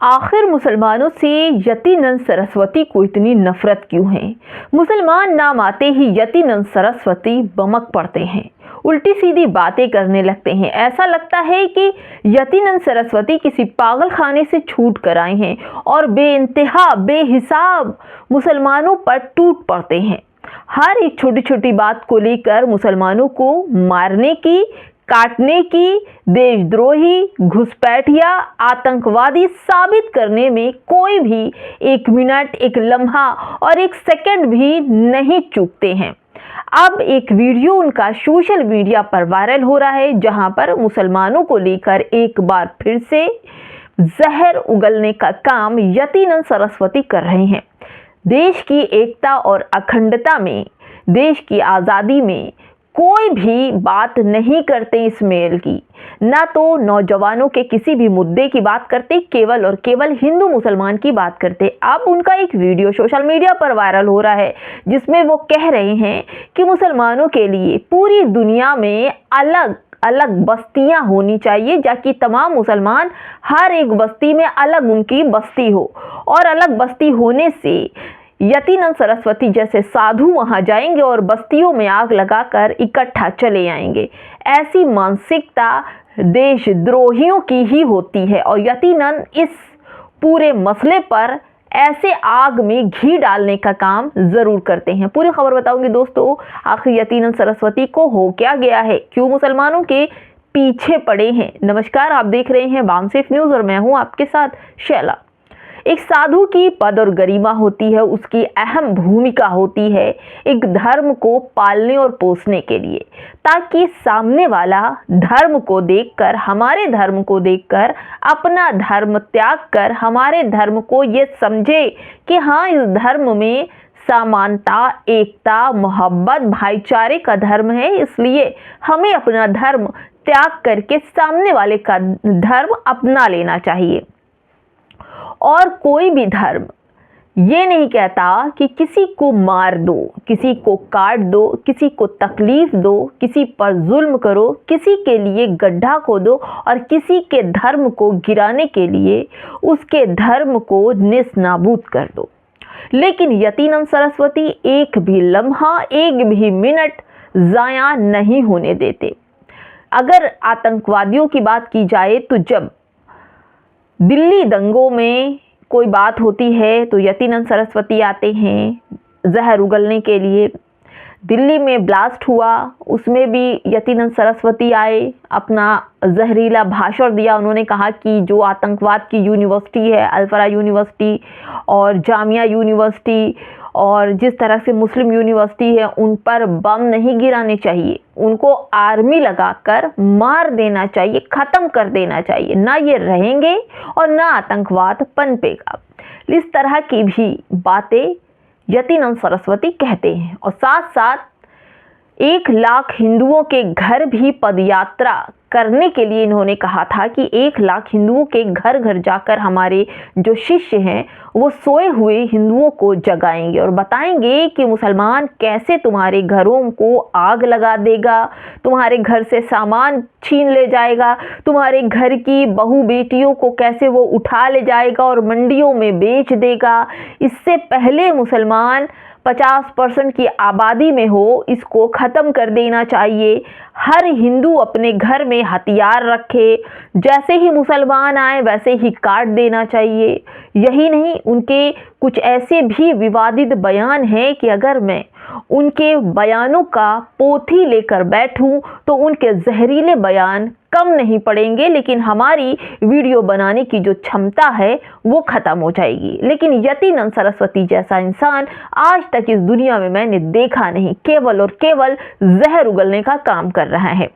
आखिर मुसलमानों से यतीनंद सरस्वती को इतनी नफरत क्यों है? मुसलमान नाम आते ही यतीनंद सरस्वती बमक पड़ते हैं, उल्टी सीधी बातें करने लगते हैं। ऐसा लगता है कि यतीनंद सरस्वती किसी पागल खाने से छूट कर आए हैं और बेइंतहा बेहिसाब मुसलमानों पर टूट पड़ते हैं। हर एक छोटी छोटी बात को लेकर मुसलमानों को मारने की, काटने की, देशद्रोही, घुसपैठिया, आतंकवादी साबित करने में कोई भी एक मिनट, एक लम्हा और एक सेकंड भी नहीं चूकते हैं। अब एक वीडियो उनका सोशल मीडिया पर वायरल हो रहा है, जहां पर मुसलमानों को लेकर एक बार फिर से जहर उगलने का काम यतीनंद सरस्वती कर रहे हैं। देश की एकता और अखंडता में, देश की आज़ादी में कोई भी बात नहीं करते इस मेल की, ना तो नौजवानों के किसी भी मुद्दे की बात करते, केवल और केवल हिंदू मुसलमान की बात करते। अब उनका एक वीडियो सोशल मीडिया पर वायरल हो रहा है, जिसमें वो कह रहे हैं कि मुसलमानों के लिए पूरी दुनिया में अलग अलग बस्तियां होनी चाहिए, जाकि तमाम मुसलमान हर एक बस्ती में अलग उनकी बस्ती हो, और अलग बस्ती होने से यतीनंद सरस्वती जैसे साधु वहां जाएंगे और बस्तियों में आग लगाकर इकट्ठा चले आएंगे। ऐसी मानसिकता देशद्रोहियों की ही होती है और यतीनंद इस पूरे मसले पर ऐसे आग में घी डालने का काम जरूर करते हैं। पूरी खबर बताऊंगी दोस्तों, आखिर यतीनंद सरस्वती को हो क्या गया है, क्यों मुसलमानों के पीछे पड़े हैं। नमस्कार, आप देख रहे हैं बामसेफ न्यूज और मैं हूं आपके साथ शैला। एक साधु की पद और गरिमा होती है, उसकी अहम भूमिका होती है एक धर्म को पालने और पोसने के लिए, ताकि सामने वाला धर्म को देखकर, हमारे धर्म को देखकर अपना धर्म त्याग कर हमारे धर्म को ये समझे कि हाँ, इस धर्म में समानता, एकता, मोहब्बत, भाईचारे का धर्म है, इसलिए हमें अपना धर्म त्याग करके सामने वाले का धर्म अपना लेना चाहिए। और कोई भी धर्म ये नहीं कहता कि किसी को मार दो, किसी को काट दो, किसी को तकलीफ दो, किसी पर जुल्म करो, किसी के लिए गड्ढा खोदो और किसी के धर्म को गिराने के लिए उसके धर्म को नेस्तनाबूद कर दो। लेकिन यतीनंद सरस्वती एक भी लम्हा, एक भी मिनट जाया नहीं होने देते। अगर आतंकवादियों की बात की जाए तो जब दिल्ली दंगों में कोई बात होती है तो यतीनंद सरस्वती आते हैं जहर उगलने के लिए। दिल्ली में ब्लास्ट हुआ, उसमें भी यतीनंद सरस्वती आए, अपना जहरीला भाषण दिया। उन्होंने कहा कि जो आतंकवाद की यूनिवर्सिटी है, अल-फरा यूनिवर्सिटी और जामिया यूनिवर्सिटी और जिस तरह से मुस्लिम यूनिवर्सिटी है, उन पर बम नहीं गिराने चाहिए, उनको आर्मी लगाकर मार देना चाहिए, ख़त्म कर देना चाहिए, ना ये रहेंगे और ना आतंकवाद पनपेगा। इस तरह की भी बातें यतीनंद सरस्वती कहते हैं और साथ साथ 1 लाख हिंदुओं के घर भी पदयात्रा करने के लिए इन्होंने कहा था कि 1 लाख हिंदुओं के घर घर जाकर हमारे जो शिष्य हैं वो सोए हुए हिंदुओं को जगाएंगे और बताएंगे कि मुसलमान कैसे तुम्हारे घरों को आग लगा देगा, तुम्हारे घर से सामान छीन ले जाएगा, तुम्हारे घर की बहू बेटियों को कैसे वो उठा ले जाएगा और मंडियों में बेच देगा। इससे पहले मुसलमान 50% की आबादी में हो, इसको ख़त्म कर देना चाहिए। हर हिंदू अपने घर में हथियार रखे, जैसे ही मुसलमान आए वैसे ही काट देना चाहिए। यही नहीं, उनके कुछ ऐसे भी विवादित बयान हैं कि अगर मैं उनके बयानों का पोथी लेकर बैठूं तो उनके जहरीले बयान कम नहीं पड़ेंगे, लेकिन हमारी वीडियो बनाने की जो क्षमता है वो खत्म हो जाएगी। लेकिन यतीनंद सरस्वती जैसा इंसान आज तक इस दुनिया में मैंने देखा नहीं, केवल और केवल जहर उगलने का काम कर रहा है।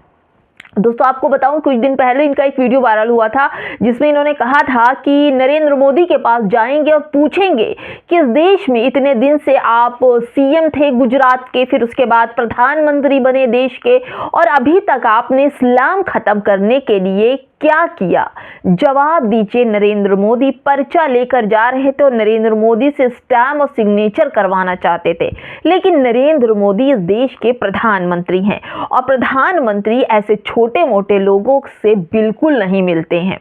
दोस्तों, आपको बताऊं, कुछ दिन पहले इनका एक वीडियो वायरल हुआ था जिसमें इन्होंने कहा था कि नरेंद्र मोदी के पास जाएंगे और पूछेंगे कि इस देश में इतने दिन से आप सीएम थे गुजरात के, फिर उसके बाद प्रधानमंत्री बने देश के, और अभी तक आपने इस्लाम खत्म करने के लिए क्या किया? जवाब दीजिए। नरेंद्र मोदी पर्चा लेकर जा रहे थे और नरेंद्र मोदी से स्टैम्प और सिग्नेचर करवाना चाहते थे, लेकिन नरेंद्र मोदी इस देश के प्रधानमंत्री हैं और प्रधानमंत्री ऐसे छोटे मोटे लोगों से बिल्कुल नहीं मिलते हैं।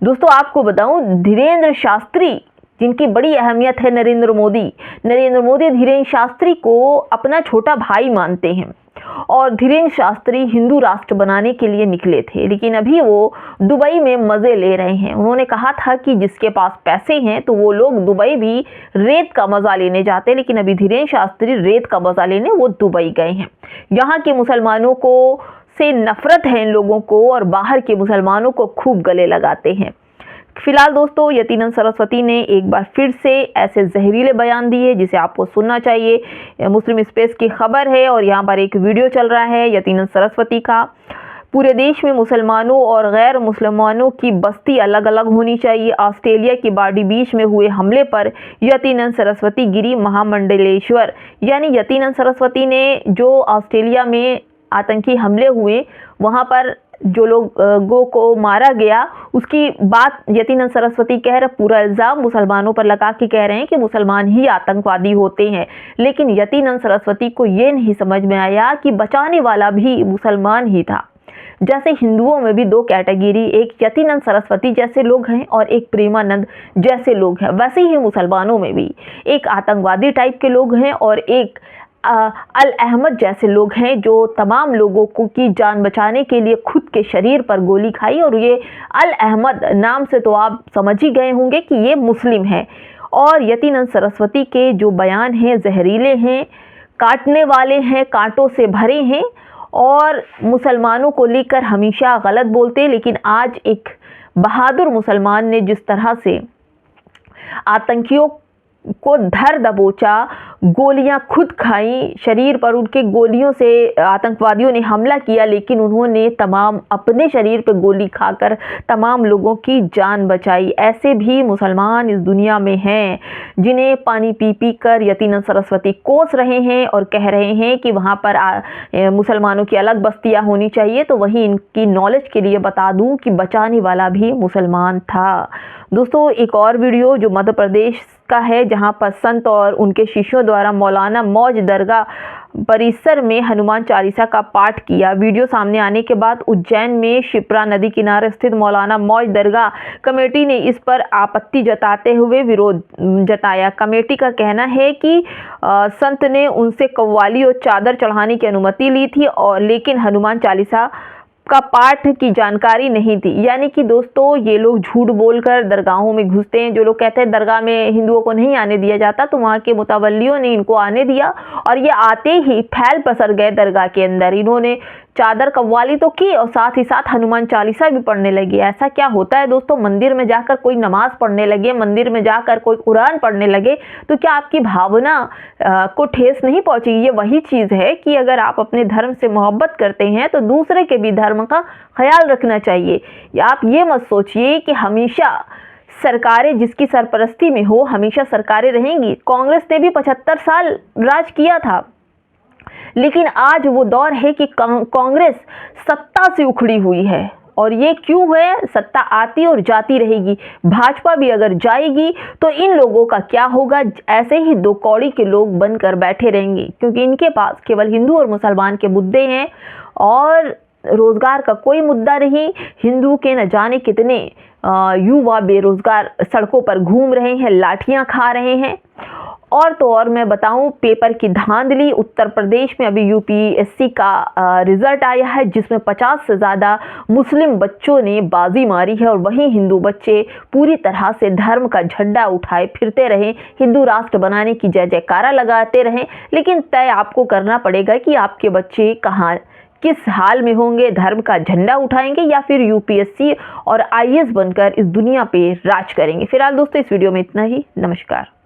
दोस्तों आपको बताऊं, धीरेन्द्र शास्त्री जिनकी बड़ी अहमियत है, नरेंद्र मोदी धीरेन्द्र शास्त्री को अपना छोटा भाई मानते हैं और धीरेन्द्र शास्त्री हिंदू राष्ट्र बनाने के लिए निकले थे, लेकिन अभी वो दुबई में मज़े ले रहे हैं। उन्होंने कहा था कि जिसके पास पैसे हैं तो वो लोग दुबई भी रेत का मज़ा लेने जाते हैं, लेकिन अभी धीरेन्द्र शास्त्री रेत का मज़ा लेने वो दुबई गए हैं। यहाँ के मुसलमानों को से नफरत है इन लोगों को और बाहर के मुसलमानों को खूब गले लगाते हैं। फिलहाल दोस्तों यतीनंद सरस्वती ने एक बार फिर से ऐसे जहरीले बयान दिए जिसे आपको सुनना चाहिए। मुस्लिम स्पेस की खबर है और यहाँ पर एक वीडियो चल रहा है यतीनंद सरस्वती का। पूरे देश में मुसलमानों और गैर मुसलमानों की बस्ती अलग अलग होनी चाहिए। ऑस्ट्रेलिया की बार्डी बीच में हुए हमले पर यतीनंद सरस्वती गिरी महामंडलेश्वर। यानी यतीनंद सरस्वती ने जो ऑस्ट्रेलिया में आतंकी हमले हुए, वहाँ पर जो लोगों को मारा गया, उसकी बात यतीनंद सरस्वती कह रहे, पूरा इल्ज़ाम मुसलमानों पर लगा के कह रहे हैं कि मुसलमान ही आतंकवादी होते हैं। लेकिन यतीनंद सरस्वती को ये नहीं समझ में आया कि बचाने वाला भी मुसलमान ही था। जैसे हिंदुओं में भी दो कैटेगरी, एक यतीनंद सरस्वती जैसे लोग हैं और एक प्रेमानंद जैसे लोग हैं, वैसे ही मुसलमानों में भी एक आतंकवादी टाइप के लोग हैं और एक अल अहमद जैसे लोग हैं जो तमाम लोगों को की जान बचाने के लिए खुद के शरीर पर गोली खाई। और ये अल अहमद नाम से तो आप समझ ही गए होंगे कि ये मुस्लिम है। और यतीनंद सरस्वती के जो बयान हैं जहरीले हैं, काटने वाले हैं, कांटों से भरे हैं और मुसलमानों को लेकर हमेशा गलत बोलते हैं। लेकिन आज एक बहादुर मुसलमान ने जिस तरह से आतंकियों को धर दबोचा, गोलियां खुद खाई, शरीर पर उनके गोलियों से आतंकवादियों ने हमला किया, लेकिन उन्होंने तमाम अपने शरीर पर गोली खाकर तमाम लोगों की जान बचाई। ऐसे भी मुसलमान इस दुनिया में हैं जिन्हें पानी पी पी कर यतीनंद सरस्वती कोस रहे हैं और कह रहे हैं कि वहाँ पर मुसलमानों की अलग बस्तियाँ होनी चाहिए। तो वहीं इनकी नॉलेज के लिए बता दूँ कि बचाने वाला भी मुसलमान था। दोस्तों एक और वीडियो जो मध्य प्रदेश का है, जहां पर संत और उनके शिष्यों द्वारा मौलाना मौज दरगाह परिसर में हनुमान चालीसा का पाठ किया। वीडियो सामने आने के बाद उज्जैन में शिप्रा नदी किनारे स्थित मौलाना मौज दरगाह कमेटी ने इस पर आपत्ति जताते हुए विरोध जताया। कमेटी का कहना है कि संत ने उनसे कव्वाली और चादर चढ़ाने की अनुमति ली थी और लेकिन हनुमान चालीसा का पाठ की जानकारी नहीं थी। यानी कि दोस्तों ये लोग झूठ बोलकर दरगाहों में घुसते हैं। जो लोग कहते हैं दरगाह में हिंदुओं को नहीं आने दिया जाता, तो वहाँ के मुतवल्लियों ने इनको आने दिया और ये आते ही फैल पसर गए दरगाह के अंदर। इन्होंने चादर कव्वाली तो की और साथ ही साथ हनुमान चालीसा भी पढ़ने लगे। ऐसा क्या होता है दोस्तों, मंदिर में जाकर कोई नमाज पढ़ने लगे, मंदिर में जाकर कोई कुरान पढ़ने लगे तो क्या आपकी भावना को ठेस नहीं पहुंचेगी? ये वही चीज़ है कि अगर आप अपने धर्म से मोहब्बत करते हैं तो दूसरे के भी धर्म का ख्याल रखना चाहिए। आप ये मत सोचिए कि हमेशा सरकारें जिसकी सरपरस्ती में हो हमेशा सरकारें रहेंगी। कांग्रेस ने भी 75 साल राज किया था, लेकिन आज वो दौर है कि कांग्रेस सत्ता से उखड़ी हुई है। और ये क्यों है? सत्ता आती और जाती रहेगी। भाजपा भी अगर जाएगी तो इन लोगों का क्या होगा? ऐसे ही दो कौड़ी के लोग बनकर बैठे रहेंगे, क्योंकि इनके पास केवल हिंदू और मुसलमान के मुद्दे हैं और रोजगार का कोई मुद्दा नहीं। हिंदू के न जाने कितने युवा बेरोजगार सड़कों पर घूम रहे हैं, लाठियां खा रहे हैं। और तो और मैं बताऊं, पेपर की धांधली, उत्तर प्रदेश में अभी यूपीएससी का रिजल्ट आया है जिसमें 50 से ज़्यादा मुस्लिम बच्चों ने बाजी मारी है और वहीं हिंदू बच्चे पूरी तरह से धर्म का झंडा उठाए फिरते रहे, हिंदू राष्ट्र बनाने की जय जयकारा लगाते रहे। लेकिन तय आपको करना पड़ेगा कि आपके बच्चे कहाँ किस हाल में होंगे, धर्म का झंडा उठाएंगे या फिर यूपीएससी और आईएएस बनकर इस दुनिया पे राज करेंगे। फिलहाल दोस्तों इस वीडियो में इतना ही। नमस्कार।